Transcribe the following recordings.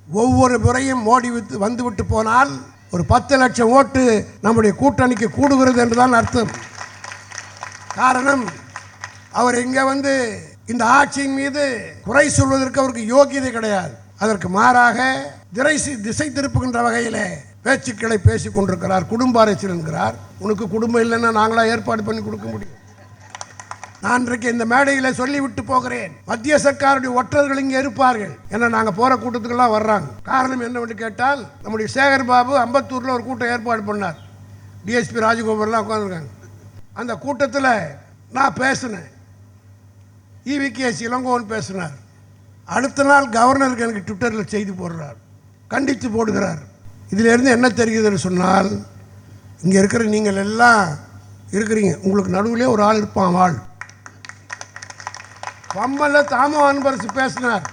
ஒவ்வொரு முறையும் மோடி வந்துவிட்டு போனால் ஒரு 10 லட்சம் ஓட்டு நம்முடைய கூட்டணிக்கு கூடுகிறது என்றுதான் அர்த்தம். காரணம், அவர் இங்கே வந்து இந்த ஆட்சியின் மீது குறை சொல்வதற்கு அவருக்கு யோகியதை கிடையாது. அதற்கு மாறாக திசை திருப்புகின்ற வகையில் பேச்சுக்களை பேசிக் கொண்டிருக்கிறார். குடும்ப அரசியல் என்கிறார். உனக்கு குடும்பம் இல்லைன்னா நாங்களா ஏற்பாடு பண்ணி கொடுக்க முடியும்? நான் இன்றைக்கு இந்த மேடையில் சொல்லிவிட்டு போகிறேன், மத்திய சர்க்காருடைய ஒற்றர்கள் இங்கே இருப்பார்கள். ஏன்னா நாங்கள் போகிற கூட்டத்துக்கெல்லாம் வர்றாங்க. காரணம் என்னவென்று கேட்டால், நம்முடைய சேகர் பாபு அம்பத்தூரில் ஒரு கூட்டம் ஏற்பாடு பண்ணார். டிஎஸ்பி ராஜகோபால்லாம் உட்காந்துருக்காங்க. அந்த கூட்டத்தில் நான் பேசினேன். EVKS இளங்கோவன் பேசினார். அடுத்த நாள் கவர்னருக்கு எனக்கு ட்விட்டரில் செய்தி போடுறார், கண்டித்து போடுகிறார். இதிலிருந்து என்ன தெரியுதுன்னு சொன்னால், இங்கே இருக்கிற நீங்கள் எல்லாம் இருக்கிறீங்க, உங்களுக்கு நடுவிலே ஒரு ஆள் இருப்பான். ஆள் பம்மல்ல தாமோ அன்பரசு பேசினார்.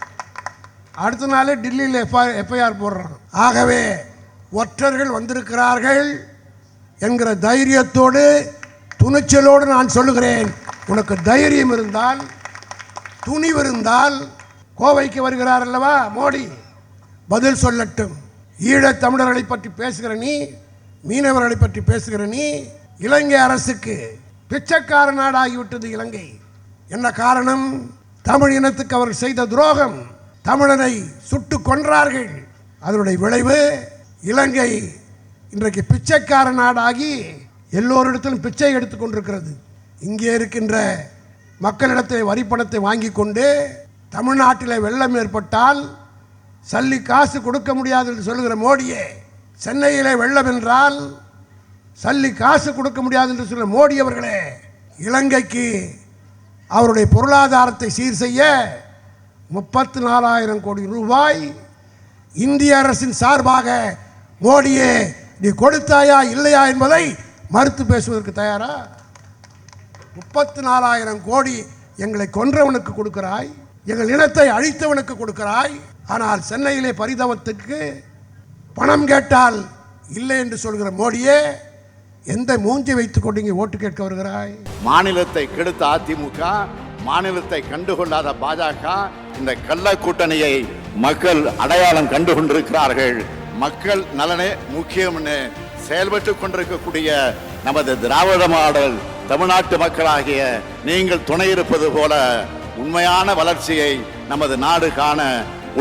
அடுத்த நாளே டில்லியில் எஃப்ஐஆர் போடுறான். ஆகவே ஒற்றர்கள் வந்திருக்கிறார்கள் என்கிற தைரியத்தோடு துணிச்சலோடு நான் சொல்லுகிறேன், உனக்கு தைரியம் இருந்தால், துணிவு இருந்தால், கோவைக்கு வருகிறார் அல்லவா மோடி, பதில் சொல்லட்டும். ஈழத் தமிழர்களை பற்றி பேசுகிற நீ, மீனவர்களை பற்றி பேசுகிற நீ, இலங்கை அரசுக்கு பிச்சைக்கார நாடாகிவிட்டது இலங்கை. என்ன காரணம்? தமிழ் இனத்துக்கு அவர்கள் செய்த துரோகம். தமிழனை சுட்டு கொன்றார்கள். அதனுடைய விளைவு இலங்கை இன்றைக்கு பிச்சைக்கார நாடாகி எல்லோரிடத்திலும் பிச்சை எடுத்துக் கொண்டிருக்கிறது. இங்கே இருக்கின்ற மக்களிடத்தில் வரிப்பணத்தை வாங்கி கொண்டு தமிழ்நாட்டில் வெள்ளம் ஏற்பட்டால் சல்லி காசு கொடுக்க முடியாது என்று சொல்லுகிற மோடியே, சென்னையிலே வெள்ளம் என்றால் சல்லி காசு கொடுக்க முடியாது என்று சொல்கிற மோடி அவர்களே, இலங்கைக்கு அவருடைய பொருளாதாரத்தை சீர் செய்ய 34,000 கோடி ரூபாய் இந்திய அரசின் சார்பாக மோடியே நீ கொடுத்தாயா இல்லையா என்பதை மறுத்து பேசுவதற்கு தயாரா? 34,000 கோடி எங்களை கொன்றவனுக்கு கொடுக்கிறாய், எங்கள் இனத்தை அழித்தவனுக்கு கொடுக்கிறாய். ஆனால் சென்னையிலே பரிதாபத்துக்கு பணம் கேட்டால் இல்லை என்று சொல்கிற மோடியே, எந்த மூஞ்சி வைத்துக் கொண்டு இங்கே ஓட்டு கேட்க வருகிறாய்? மாநிலத்தை கெடுத்த அதிமுக, மாநிலத்தை கண்டுகொள்ளாத பாஜக, இந்த கள்ள கூட்டணியை மக்கள் அடையாளம் கண்டு கொண்டிருக்கிறார்கள். மக்கள் நலனே முக்கியம் செயல்பட்டு கொண்டிருக்கக்கூடிய நமது திராவிட மாடல் தமிழ்நாட்டு மக்களாகிய நீங்கள் துணை இருப்பது போல உண்மையான வளர்ச்சியை நமது நாடு காண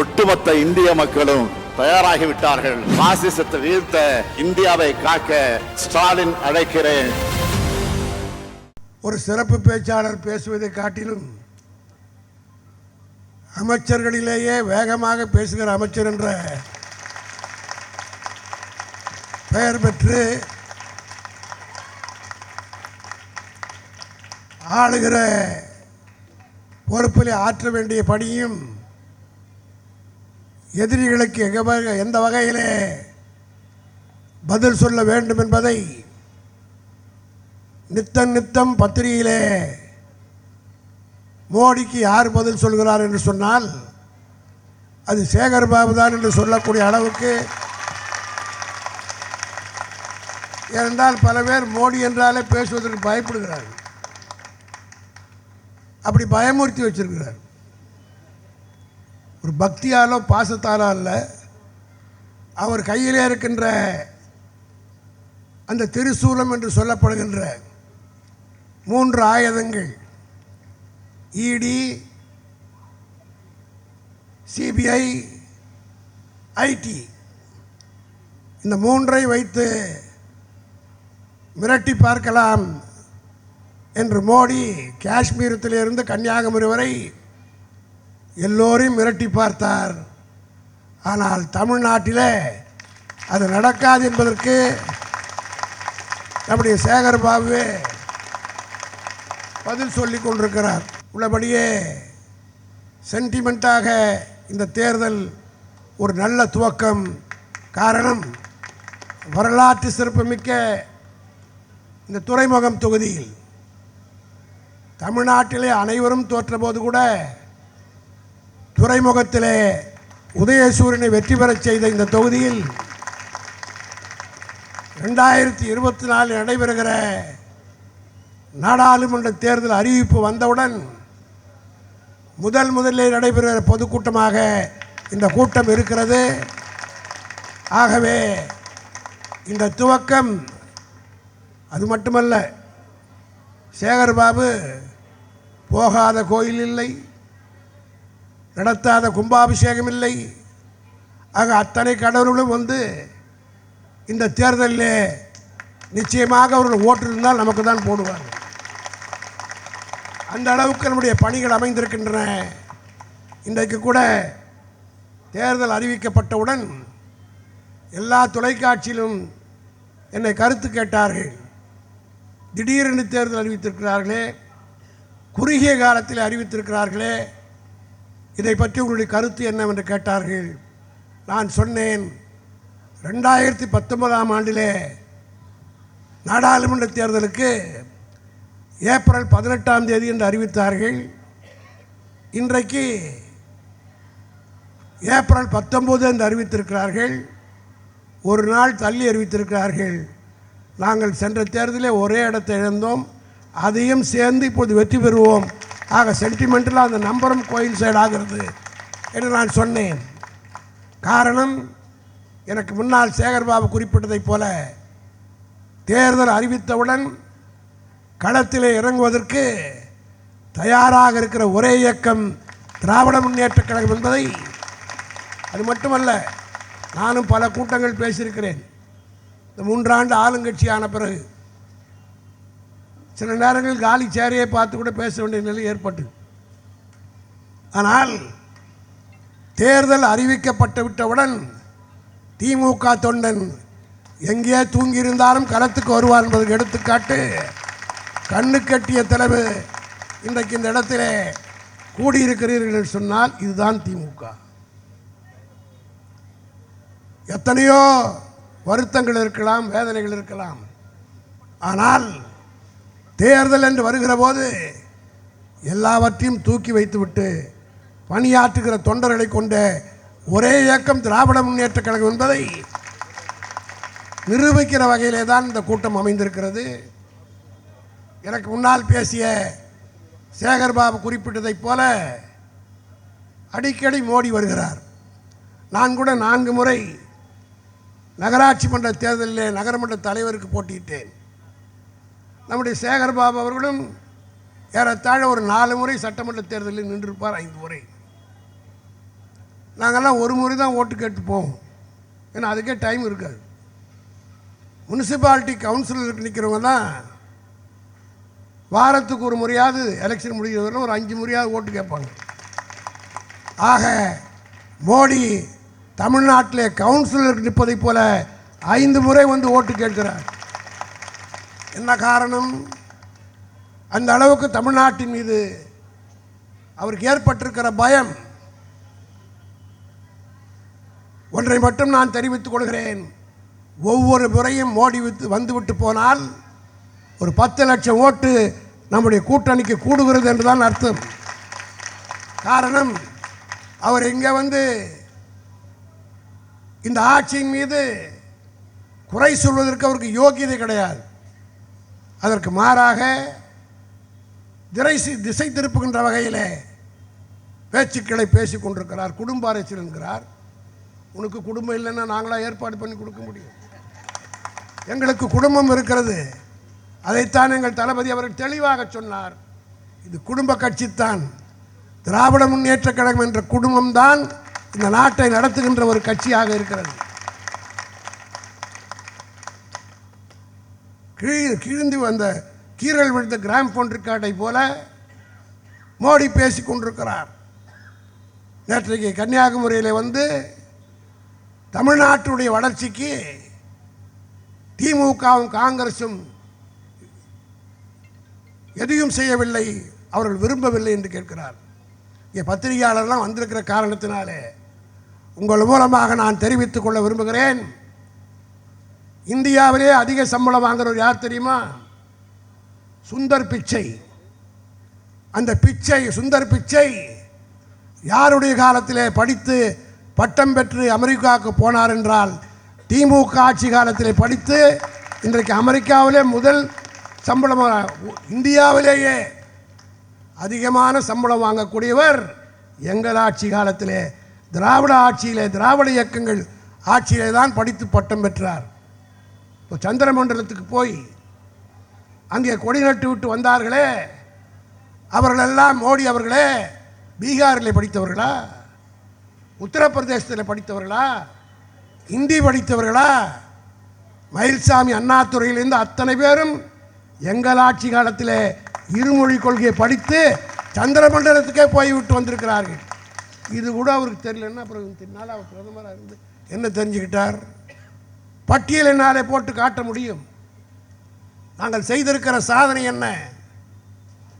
ஒட்டுமொத்த இந்திய மக்களும் தயாராகிவிட்டார்கள். பாசிசத்தை வீழ்த்த இந்தியாவை காக்க ஸ்டாலின் அழைக்கிறேன். ஒரு சிறப்பு பேச்சாளர் பேசுவதை காட்டிலும் அமைச்சர்களிலேயே வேகமாக பேசுகிற அமைச்சர் என்ற பெயர் பெற்று ஆளுகிற பொறுப்பில் ஆற்ற வேண்டிய பணியும் எதிரிகளுக்கு எந்த வகையிலே பதில் சொல்ல வேண்டும் என்பதை நித்தம் பத்திரிகையிலே மோடிக்கு யார் பதில் சொல்கிறார் என்று சொன்னால் அது சேகர் பாபு தான் என்று சொல்லக்கூடிய அளவுக்கு, ஏனென்றால் பல பேர் மோடி என்றாலே பேசுவதற்கு பயப்படுகிறார்கள். அப்படி பயமுறுத்தி வச்சிருக்கிறார். ஒரு பக்தியாலோ பாசத்தாலோ அல்ல, அவர் கையிலே இருக்கின்ற அந்த திருசூலம் என்று சொல்லப்படுகின்ற 3 ஆயுதங்கள், ED, CBI, IT, இந்த 3ஐ வைத்து மிரட்டி பார்க்கலாம் என்று மோடி காஷ்மீரத்திலிருந்து கன்னியாகுமரி வரை எல்லோரையும் மிரட்டி பார்த்தார். ஆனால் தமிழ்நாட்டில் அது நடக்காது என்பதற்கு நம்முடைய சேகர் பாபுவே பதில் சொல்லிக் கொண்டிருக்கிறார். உள்ளபடியே சென்டிமெண்ட்டாக இந்த தேர்தல் ஒரு நல்ல துவக்கம். காரணம், வரலாற்று சிறப்புமிக்க இந்த துறைமுகம் தொகுதியில் தமிழ்நாட்டிலே அனைவரும் தோற்றபோது கூட துறைமுகத்திலே உதயசூரியனை வெற்றி பெறச் செய்த இந்த தொகுதியில் 2024 நடைபெறுகிற நாடாளுமன்ற தேர்தல் அறிவிப்பு வந்தவுடன் முதலில் நடைபெறுகிற பொதுக்கூட்டமாக இந்த கூட்டம் இருக்கிறது. ஆகவே இந்த துவக்கம் அது மட்டுமல்ல, சேகர்பாபு போகாத கோயில் இல்லை, நடத்தாத கும்பாபிஷேகம் இல்லை. ஆக அத்தனை கடவுளும் வந்து இந்த தேர்தலில் நிச்சயமாக அவர்கள் ஓட்டு இருந்தால் நமக்கு தான் போடுவாங்க. அந்த அளவுக்கு நம்முடைய பணிகள் அமைந்திருக்கின்றன. இன்றைக்கு கூட தேர்தல் அறிவிக்கப்பட்டவுடன் எல்லா தொலைக்காட்சியிலும் என்னை கருத்து கேட்டார்கள். திடீரென்று தேர்தல் அறிவித்திருக்கிறார்களே, குறுகிய காலத்தில் அறிவித்திருக்கிறார்களே, இதை பற்றி உங்களுடைய கருத்து என்னவென்று கேட்டார்கள். நான் சொன்னேன், 2019ஆம் ஆண்டிலே நாடாளுமன்ற தேர்தலுக்கு ஏப்ரல் 18ஆம் தேதி என்று அறிவித்தார்கள். இன்றைக்கு ஏப்ரல் 19 என்று அறிவித்திருக்கிறார்கள். ஒரு நாள் தள்ளி அறிவித்திருக்கிறார்கள். நாங்கள் சென்ற தேர்தலில் ஒரே இடத்தை இழந்தோம், அதையும் சேர்ந்து இப்போது வெற்றி பெறுவோம். ஆக சென்டிமெண்டலாக அந்த நம்பரும் கோயின்சைட் ஆகிறது என்று நான் சொன்னேன். காரணம், எனக்கு முன்னால் சேகர்பாபு குறிப்பிட்டதைப் போல தேர்தல் அறிவித்தவுடன் களத்திலே இறங்குவதற்கு தயாராக இருக்கிற ஒரே இயக்கம் திராவிட முன்னேற்றக் கழகம் என்பதை, அது மட்டுமல்ல, நானும் பல கூட்டங்கள் பேசியிருக்கிறேன். இந்த 3 ஆண்டு ஆளுங்கட்சியான பிறகு சில நேரங்களில் காலி சேரையை பார்த்து கூட பேச வேண்டிய நிலை ஏற்பட்டது. ஆனால் தேர்தல் அறிவிக்கப்பட்டு விட்டவுடன் திமுக தொண்டன் எங்கே தூங்கியிருந்தாலும் களத்துக்கு வருவார் என்பதற்கு எடுத்துக்காட்டு கண்ணு கட்டிய தலைவு இன்றைக்கு இந்த இடத்திலே கூடியிருக்கிறீர்கள் சொன்னால் இதுதான் திமுக. எத்தனையோ வருத்தங்கள் இருக்கலாம், வேதனைகள் இருக்கலாம். ஆனால் தேர்தல் என்று வருகிற போது எல்லாவற்றையும் தூக்கி வைத்துவிட்டு பணியாற்றுகிற தொண்டர்களை கொண்ட ஒரே இயக்கம் திராவிட முன்னேற்றக் கழகம் என்பதை நிரூபிக்கிற வகையிலே தான் இந்த கூட்டம் அமைந்திருக்கிறது. எனக்கு முன்னால் பேசிய சேகர்பாபு குறிப்பிட்டதைப் போல அடிக்கடி மோடி வருகிறார். நான் கூட 4 முறை நகராட்சி மன்ற தேர்தலில் நகரமன்ற தலைவருக்கு போட்டியிட்டேன். நம்முடைய சேகர்பாபு அவர்களும் ஏறத்தாழ ஒரு 4 முறை சட்டமன்ற தேர்தலில் நின்றிருப்பார், 5 முறை. நாங்கள்லாம் ஒரு முறை தான் ஓட்டு கேட்டு போவோம், ஏன்னா அதுக்கே டைம் இருக்காது. முனிசிபாலிட்டி கவுன்சிலருக்கு நிற்கிறவங்க தான் வாரத்துக்கு ஒரு முறையாவது எலெக்ஷன் முடிகிறவரை ஒரு 5 முறையாவது ஓட்டு கேட்பாங்க. ஆக மோடி தமிழ்நாட்டிலே கவுன்சிலருக்கு நிற்பதைப் போல 5 முறை வந்து ஓட்டு கேட்கிறார். என்ன காரணம்? அந்த அளவுக்கு தமிழ்நாட்டின் மீது அவருக்கு ஏற்பட்டிருக்கிற பயம். ஒன்றை மட்டும் நான் தெரிவித்துக் கொள்கிறேன், ஒவ்வொரு முறையும் மோடி வந்துவிட்டு போனால் ஒரு 10 லட்சம் ஓட்டு நம்முடைய கூட்டணிக்கு கூடுகிறது என்றுதான் அர்த்தம். காரணம், அவர் இங்கே வந்து இந்த ஆட்சியின் மீது குறை சொல்வதற்கு அவருக்கு யோகியதை கிடையாது. அதற்கு மாறாக திசை திருப்புகின்ற வகையில் பேச்சுக்களை பேசி கொண்டிருக்கிறார். குடும்ப அரசியல் என்கிறார். உனக்கு குடும்பம் இல்லைன்னா நாங்களாக ஏற்பாடு பண்ணி கொடுக்க முடியும்? எங்களுக்கு குடும்பம் இருக்கிறது. அதைத்தான் எங்கள் தளபதி அவர்கள் தெளிவாக சொன்னார். இது குடும்ப கட்சித்தான். திராவிட முன்னேற்றக் கழகம் என்ற குடும்பம்தான் இந்த நாட்டை நடத்துகின்ற ஒரு கட்சியாக இருக்கிறது. கிழிந்து வந்த கீரல் விழுந்த கிராம்ஃபோன் ரெக்கார்டை போல மோடி பேசி கொண்டிருக்கிறார். நேற்றைக்கு கன்னியாகுமரியில் வந்து தமிழ்நாட்டுடைய வளர்ச்சிக்கு திமுகவும் காங்கிரசும் எதையும் செய்யவில்லை, அவர்கள் விரும்பவில்லை என்று கேட்கிறார். இங்கே பத்திரிகையாளர்லாம் வந்திருக்கிற காரணத்தினாலே உங்கள் மூலமாக நான் தெரிவித்துக் கொள்ள விரும்புகிறேன். இந்தியாவிலே அதிக சம்பளம் வாங்குறவர் யார் தெரியுமா? சுந்தர் பிச்சை. அந்த பிச்சை, சுந்தர் பிச்சை யாருடைய காலத்திலே படித்து பட்டம் பெற்று அமெரிக்காவுக்கு போனார் என்றால் திமுக ஆட்சி காலத்திலே படித்து இன்றைக்கு அமெரிக்காவிலே முதல் சம்பளம், இந்தியாவிலேயே அதிகமான சம்பளம் வாங்கக்கூடியவர் எங்கள் ஆட்சி காலத்திலே திராவிட ஆட்சியிலே, திராவிட இயக்கங்கள் ஆட்சியிலே தான் படித்து பட்டம் பெற்றார். இப்போ சந்திரமண்டலத்துக்கு போய் அங்கே கொடி நட்டு விட்டு வந்தார்களே, அவர்களெல்லாம் மோடி அவர்களே பீகாரில் படித்தவர்களா, உத்தரப்பிரதேசத்தில் படித்தவர்களா, இந்தி படித்தவர்களா? மயில்சாமி அண்ணாதுறையிலிருந்து அத்தனை பேரும் எங்கள் ஆட்சி காலத்தில் இருமொழி கொள்கையை படித்து சந்திரமண்டலத்துக்கே போய்விட்டு வந்திருக்கிறார்கள். இது கூட அவருக்கு தெரியலன்னா அப்புறம் அவர் பிரதமராக இருந்து என்ன தெரிஞ்சுக்கிட்டார்? பட்டியல் என்னாலே போட்டு காட்ட முடியும். நாங்கள் செய்திருக்கிற சாதனை என்ன,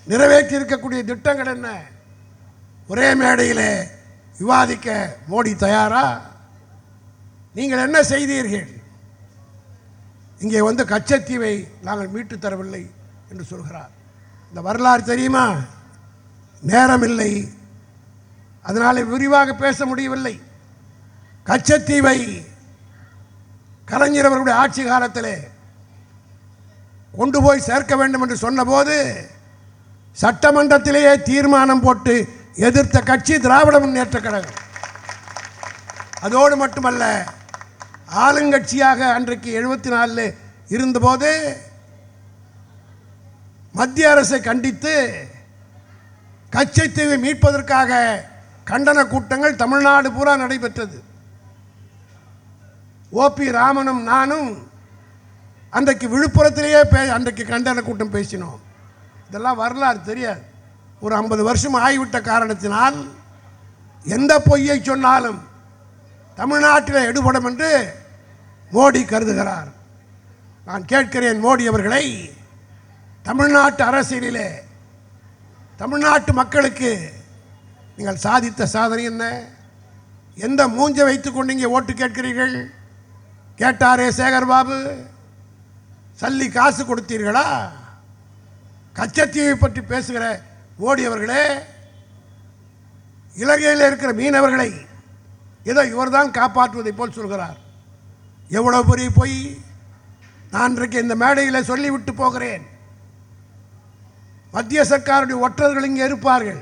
நிறைவேற்றி இருக்கக்கூடிய திட்டங்கள் என்ன, ஒரே மேடையில் விவாதிக்க மோடி தயாரா? நீங்கள் என்ன செய்தீர்கள்? இங்கே வந்து கச்சத்தீவை நாங்கள் மீட்டு தரவில்லை என்று சொல்கிறார். இந்த வரலாறு தெரியுமா? நேரம் இல்லை, அதனால விரிவாக பேச முடியவில்லை. கச்சத்தீவை கலைஞர் அவர்களுடைய ஆட்சி காலத்திலே கொண்டு போய் சேர்க்க வேண்டும் என்று சொன்னபோது சட்டமன்றத்திலேயே தீர்மானம் போட்டு எதிர்த்த கட்சி திராவிட முன்னேற்ற கழகம். அதோடு மட்டுமல்ல, ஆளுங்கட்சியாக அன்றைக்கு 74 இருந்தபோது மத்திய அரசை கண்டித்து கச்சத்தீவை மீட்பதற்காக கண்டன கூட்டங்கள் தமிழ்நாடு பூரா நடைபெற்றது. ஓபி ராமனும் நானும் அன்றைக்கு விழுப்புரத்திலேயே அன்றைக்கு கண்டன கூட்டம் பேசினோம். இதெல்லாம் வரலாறு தெரியாது. ஒரு 50 வருஷம் ஆகிவிட்ட காரணத்தினால் எந்த பொய்யை சொன்னாலும் தமிழ்நாட்டில் எடுபடும் என்று மோடி கருதுகிறார். நான் கேட்கிறேன் மோடி அவர்களை, தமிழ்நாட்டு அரசியலிலே தமிழ்நாட்டு மக்களுக்கு நீங்கள் சாதித்த சாதனை என்ன? எந்த மூஞ்சை வைத்துக் கொண்டு இங்கே ஓட்டு கேட்கிறீர்கள்? கேட்டாரே சேகர்பாபு, சல்லி காசு கொடுத்தீர்களா? கச்சத்தீவை பற்றி பேசுகிற மோடி அவர்களே, இலங்கையில் இருக்கிற மீனவர்களை ஏதோ இவர்தான் காப்பாற்றுவதை போல் சொல்கிறார். எவ்வளவு பெரிய பொய்! நான் இன்றைக்கு இந்த மேடையில் சொல்லிவிட்டு போகிறேன். மத்திய சர்க்காருடைய ஒற்றர்கள் இங்கே இருப்பார்கள்.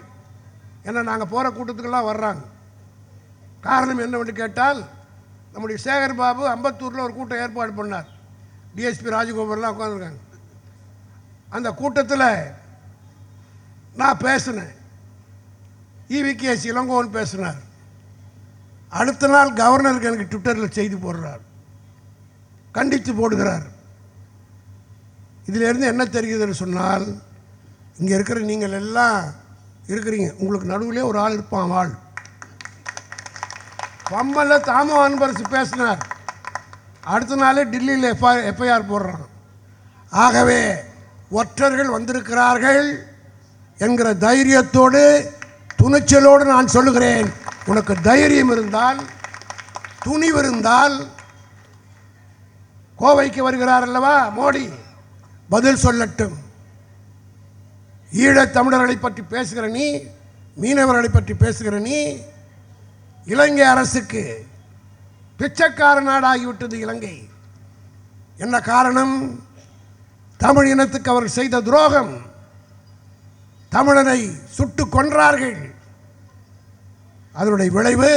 ஏன்னா நாங்கள் போகிற கூட்டத்துக்கெல்லாம் வர்றாங்க. காரணம் என்னவென்று கேட்டால், நம்முடைய சேகர்பாபு அம்பத்தூரில் ஒரு கூட்டம் ஏற்பாடு பண்ணார். டிஎஸ்பி ராஜகோபால்லாம் உட்காந்துருக்காங்க. அந்த கூட்டத்தில் நான் பேசினேன். EVKS இளங்கோவன் பேசினார். அடுத்த நாள் கவர்னருக்கு எனக்கு ட்விட்டரில் செய்தி போடுறார், கண்டித்து போடுகிறார். இதிலிருந்து என்ன தெரிகிறதுன்னு சொன்னால், இங்கே இருக்கிற நீங்கள் எல்லாம் இருக்கிறீங்க, உங்களுக்கு நடுவிலே ஒரு ஆள் இருப்பான். ஆள் பம்மல்ல தாமோ அன்பரசு பேசினார். அடுத்த நாளே டில்லியில் எஃப்ஐஆர் போடுறான். ஆகவே ஒற்றர்கள் வந்திருக்கிறார்கள் என்கிற தைரியத்தோடு, துணிச்சலோடு நான் சொல்லுகிறேன், உனக்கு தைரியம் இருந்தால், துணிவு இருந்தால், கோவைக்கு வருகிறார் அல்லவா மோடி, பதில் சொல்லட்டும். ஈழத் தமிழர்களை பற்றி பேசுகிற நீ, மீனவர்களை பற்றி பேசுகிற நீ, இலங்கை அரசுக்கு பிச்சைக்கார நாடாகிவிட்டது இலங்கை. என்ன காரணம்? தமிழ் இனத்துக்கு அவர்கள் செய்த துரோகம். தமிழனை சுட்டு கொன்றார்கள். அதனுடைய விளைவு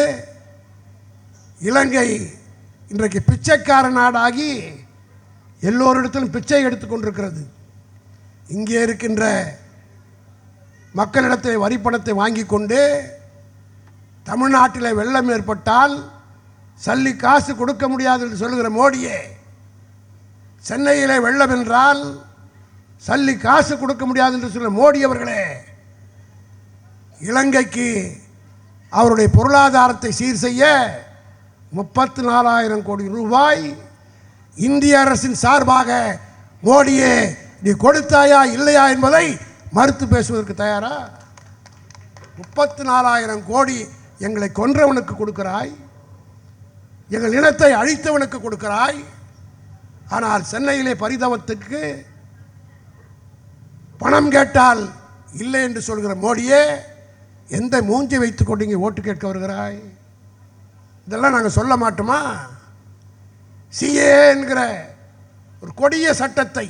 இலங்கை இன்றைக்கு பிச்சைக்கார நாடாகி எல்லோரிடத்திலும் பிச்சை எடுத்துக் கொண்டிருக்கிறது. இங்கே இருக்கின்ற மக்களிடத்தில் வரிப்பணத்தை வாங்கி கொண்டு, தமிழ்நாட்டில் வெள்ளம் ஏற்பட்டால் சல்லி காசு கொடுக்க முடியாது என்று சொல்லுகிற மோடியே, சென்னையிலே வெள்ளம் என்றால் சல்லி காசு கொடுக்க முடியாது என்று சொல்லுகிற மோடி அவர்களே, இலங்கைக்கு அவருடைய பொருளாதாரத்தை சீர் செய்ய 34,000 கோடி ரூபாய் இந்திய அரசின் சார்பாக மோடியே நீ கொடுத்தாயா இல்லையா என்பதை மறுத்து பேசுவதற்கு தயாரா? 34,000 கோடி எங்களை கொன்றவனுக்கு கொடுக்கிறாய், எங்கள் இனத்தை அழித்தவனுக்கு கொடுக்கிறாய். ஆனால் சென்னையிலே பரிதாபத்துக்கு பணம் கேட்டால் இல்லை என்று சொல்கிற மோடியே, எந்த மூஞ்சி வைத்துக் கொண்டு இங்கே ஓட்டு கேட்க வருகிறாய்? இதெல்லாம் நாங்கள் சொல்ல மாட்டோமா? சிஏ என்கிற ஒரு கொடிய சட்டத்தை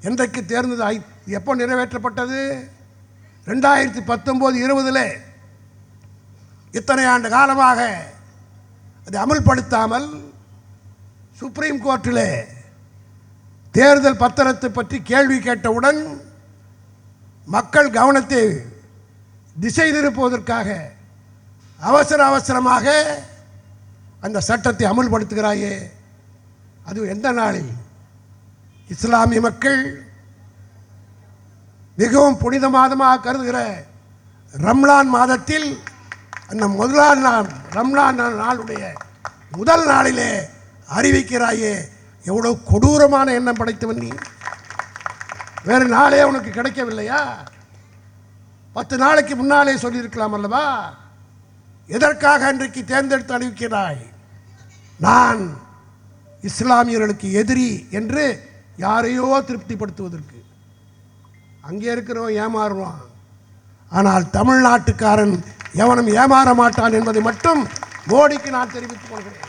என்றைக்கு தேர்ந்தது? எப்போ நிறைவேற்றப்பட்டது? 2019-20 இத்தனை ஆண்டு காலமாக அதை அமல்படுத்தாமல் சுப்ரீம் கோர்ட்டிலே தேர்தல் பத்திரத்தை பற்றி கேள்வி கேட்டவுடன் மக்கள் கவனத்தை திசை திருப்புவதற்காக அவசரமாக அந்த சட்டத்தை அமல்படுத்துகிறாயே, அது எந்த நாளில்? இஸ்லாமிய மக்கள் மிகவும் புனித மாதமாக கருதுகிற ரம்லான் மாதத்தில் அந்த முதலாம் நாள் ரம்லான் நாளுடைய முதல் நாளிலே அறிவிக்கிறாயே, எவ்வளவு கொடூரமான எண்ணம் படைத்தவன் நீ! வேறு நாளே உனக்கு கிடைக்கவில்லையா? 10 நாளைக்கு முன்னாலே சொல்லியிருக்கலாம் அல்லவா? எதற்காக அன்றைக்கு தேர்ந்தெடுத்து அறிவிக்கிறாய்? நான் இஸ்லாமியர்களுக்கு எதிரி என்று யாரையோ திருப்திப்படுத்துவதற்கு. அங்கே இருக்கிறவன் ஏமாறுவான், ஆனால் தமிழ்நாட்டுக்காரன் எவனும் ஏமாற மாட்டான் என்பதை மட்டும் மோடிக்கு நான் தெரிவித்துக் கொள்கிறேன்.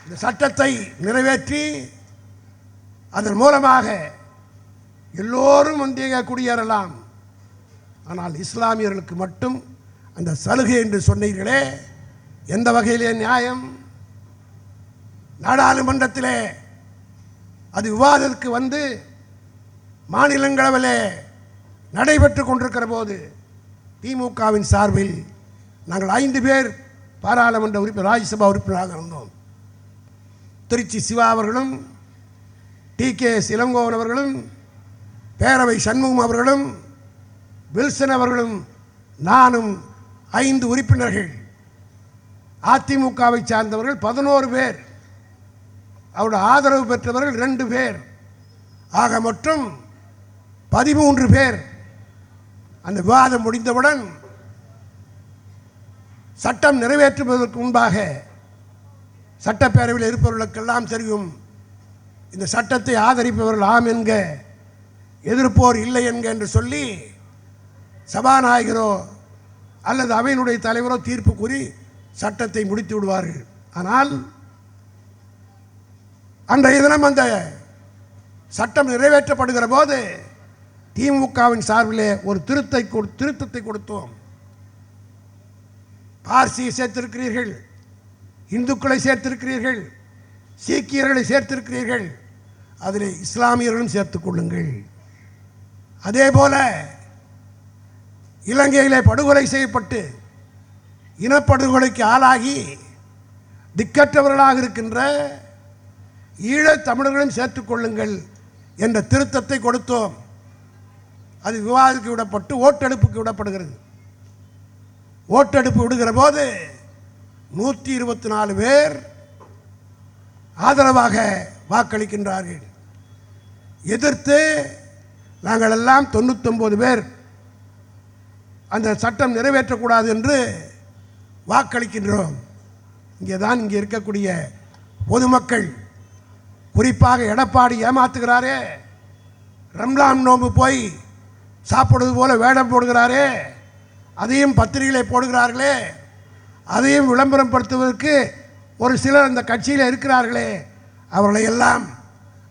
இந்த சட்டத்தை நிறைவேற்றி அதன் மூலமாக எல்லோரும் வந்தே குடியேறலாம். ஆனால் இஸ்லாமியர்களுக்கு மட்டும் அந்த சலுகை என்று சொன்னீர்களே, எந்த வகையிலே நியாயம்? நாடாளுமன்றத்திலே அது விவாதத்துக்கு வந்து மாநிலங்களவையிலே நடைபெற்று கொண்டிருக்கிற போது திமுகவின் சார்பில் நாங்கள் 5 பேர் பாராளுமன்ற உறுப்பினர் ராஜ்யசபா உறுப்பினராக இருந்தோம். திருச்சி சிவா அவர்களும், TKS இளங்கோவன் அவர்களும், பேரவை சண்முகம் அவர்களும், வில்சன் அவர்களும், நானும் 5 உறுப்பினர்கள். அதிமுகவை சார்ந்தவர்கள் 11 பேர், அவருடைய ஆதரவு பெற்றவர்கள் 2 பேர், ஆக மொத்தம் 13 பேர். அந்த விவாதம் முடிந்தவுடன் சட்டம் நிறைவேற்றுவதற்கு முன்பாக சட்டப்பேரவையில் இருப்பவர்களுக்கெல்லாம் தெரியும், இந்த சட்டத்தை ஆதரிப்பவர்கள் ஆம் என்க, எதிர்ப்போர் இல்லை என்க என்று சொல்லி சபாநாயகரோ அல்லது அவையினுடைய தலைவரோ தீர்ப்பு கூறி சட்டத்தை முடித்து விடுவார்கள். ஆனால் அன்றைய தினம் அந்த சட்டம் நிறைவேற்றப்படுகிற போது திமுகவின் சார்பிலே ஒரு திருத்தத்தை கொடுத்தோம். பார்சியை சேர்த்திருக்கிறீர்கள், இந்துக்களை சேர்த்திருக்கிறீர்கள், சீக்கியர்களை சேர்த்திருக்கிறீர்கள், அதில் இஸ்லாமியர்களும் சேர்த்துக் கொள்ளுங்கள். அதே போல இலங்கையிலே படுகொலை செய்யப்பட்டு இனப்படுகொலைக்கு ஆளாகி திக்கற்றவர்களாக இருக்கின்ற ஈழத் தமிழர்களும் சேர்த்துக் கொள்ளுங்கள் என்ற திருத்தத்தை கொடுத்தோம். அது விவாதத்துக்கு விடப்பட்டு ஓட்டெடுப்புக்கு விடப்படுகிறது. ஓட்டெடுப்பு விடுகிற போது 124 பேர் ஆதரவாக வாக்களிக்கின்றார்கள். எதிர்த்து நாங்கள் எல்லாம் 99 பேர் அந்த சட்டம் நிறைவேற்றக்கூடாது என்று வாக்களிக்கின்றோம். இங்கே இருக்கக்கூடிய பொதுமக்கள், குறிப்பாக எடப்பாடி ஏமாத்துகிறாரே, ரம்லான் நோன்பு போய் சாப்பிடுவது போல வேடம் போடுகிறாரே, அதையும் பத்திரிகைகளை போடுகிறார்களே, அதையும் விளம்பரம் படுத்துவதற்கு ஒரு சிலர் அந்த கட்சியில் இருக்கிறார்களே, அவர்களை எல்லாம்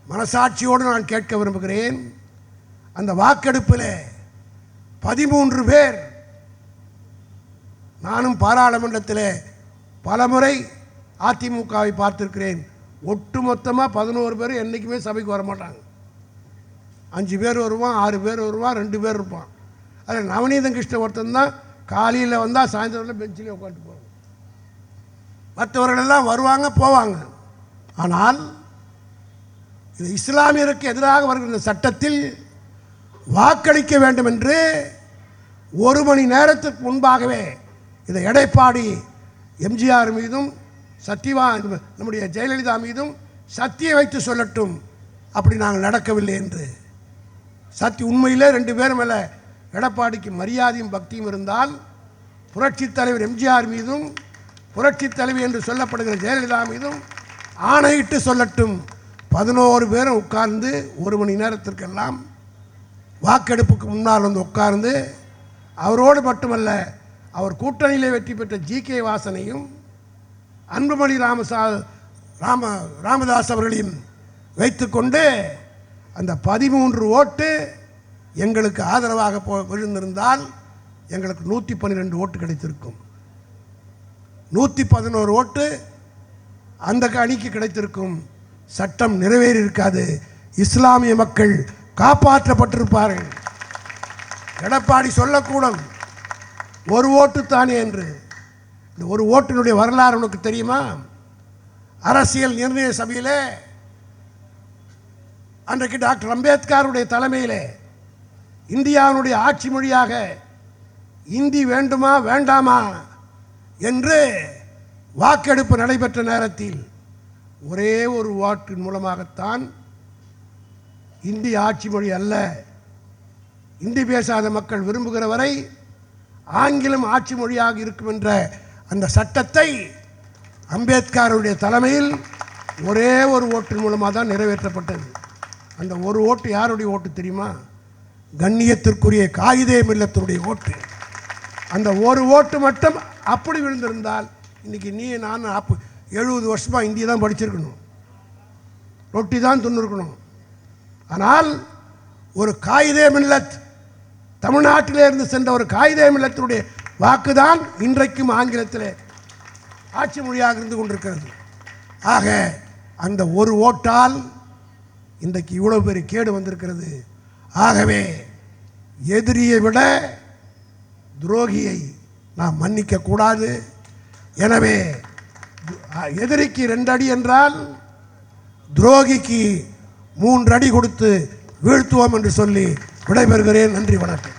மனசாட்சியோடு நான் கேட்க விரும்புகிறேன். அந்த வாக்கெடுப்பில் 13 பேர், நானும் பாராளுமன்றத்தில் பலமுறை அதிமுகவை பார்த்திருக்கிறேன், ஒட்டுமொத்தமாக 11 பேர் என்றைக்குமே சபைக்கு வரமாட்டாங்க. 5 பேர் வருவான், 6 பேர் வருவான், 2 பேர் இருப்பான். அதில் நவநீதன் கிருஷ்ண ஒருத்தன் தான் காலையில் வந்தால் சாயந்தரம் பெஞ்சிலே உட்காந்து போவாங்க. மற்றவர்களெல்லாம் வருவாங்க போவாங்க. ஆனால் இது இஸ்லாமியருக்கு எதிராக வருகிற சட்டத்தில் வாக்களிக்க வேண்டும் என்று 1 மணி நேரத்துக்கு முன்பாகவே இதை எடப்பாடி எம்ஜிஆர் மீதும் நம்முடைய ஜெயலலிதா மீதும் சத்தியம் வைத்து சொல்லட்டும், அப்படி நாங்கள் நடக்கவில்லை என்று. உண்மையிலே 2 பேர் மேலே எடப்பாடிக்கு மரியாதையும் பக்தியும் இருந்தால் புரட்சித் தலைவர் எம்ஜிஆர் மீதும் புரட்சித் தலைவி என்று சொல்லப்படுகிற ஜெயலலிதா மீதும் ஆணையிட்டு சொல்லட்டும். 11 பேரும் உட்கார்ந்து 1 மணி நேரத்திற்கெல்லாம் வாக்கெடுப்புக்கு முன்னால் வந்து உட்கார்ந்து, அவரோடு மட்டுமல்ல, அவர் கூட்டணியிலே வெற்றி பெற்ற GK வாசனையும் அன்புமணி ராமதாஸ் அவர்களையும் வைத்துக்கொண்டு அந்த 13 ஓட்டு எங்களுக்கு ஆதரவாக விழுந்திருந்தால் எங்களுக்கு 112 ஓட்டு கிடைத்திருக்கும். 111 ஓட்டு அந்த அணிக்கு கிடைத்திருக்கும். சட்டம் நிறைவேறி இருக்காது. இஸ்லாமிய மக்கள் காப்பாற்றப்பட்டிருப்பார்கள். எடப்பாடி சொல்லக்கூடும் ஒரு ஓட்டு தானே என்று. இந்த ஒரு ஓட்டினுடைய வரலாறு உனக்கு தெரியுமா? அரசியல் நிர்ணய சபையில் அன்றைக்கு டாக்டர் அம்பேத்கருடைய தலைமையிலே இந்தியாவினுடைய ஆட்சி மொழியாக இந்தி வேண்டுமா வேண்டாமா என்று வாக்கெடுப்பு நடைபெற்ற நேரத்தில் ஒரே ஒரு வாட்டின் மூலமாகத்தான் இந்தி ஆட்சி மொழி அல்ல, இந்தி பேசாத மக்கள் விரும்புகிற வரை ஆங்கிலம் ஆட்சி மொழியாக இருக்கும் என்ற அந்த சட்டத்தை அம்பேத்கருடைய தலைமையில் ஒரே ஒரு ஓட்டின் மூலமாக தான் நிறைவேற்றப்பட்டது. அந்த ஒரு ஓட்டு யாருடைய ஓட்டு தெரியுமா? கண்ணியத்திற்குரிய காயிதே மில்லத்தினுடைய ஓட்டு. அந்த ஒரு ஓட்டு மட்டும் அப்படி விழுந்திருந்தால் இன்னைக்கு நீ நான் 70 வருஷமாக இந்தியை தான் படிச்சிருக்கணும், ரொட்டி தான் தின்னுருக்கணும். ஆனால் ஒரு காயிதே மில்லத், தமிழ்நாட்டிலே இருந்து சென்ற ஒரு காயிதே மில்லத்தினுடைய வாக்கு தான் இன்றைக்கும் ஆங்கிலத்திலே ஆட்சி மொழியாக இருந்து கொண்டிருக்கிறது. ஆக அந்த ஒரு ஓட்டால் இன்றைக்கு இவ்வளவு பெரிய கேடு வந்திருக்கிறது. ஆகவே எதிரியை விட துரோகியை நாம் மன்னிக்க கூடாது. எனவே எதிரிக்கு 2 அடி என்றால் துரோகிக்கு 3 அடி கொடுத்து வீழ்த்துவோம் என்று சொல்லி விடைபெறுகிறேன். நன்றி, வணக்கம்.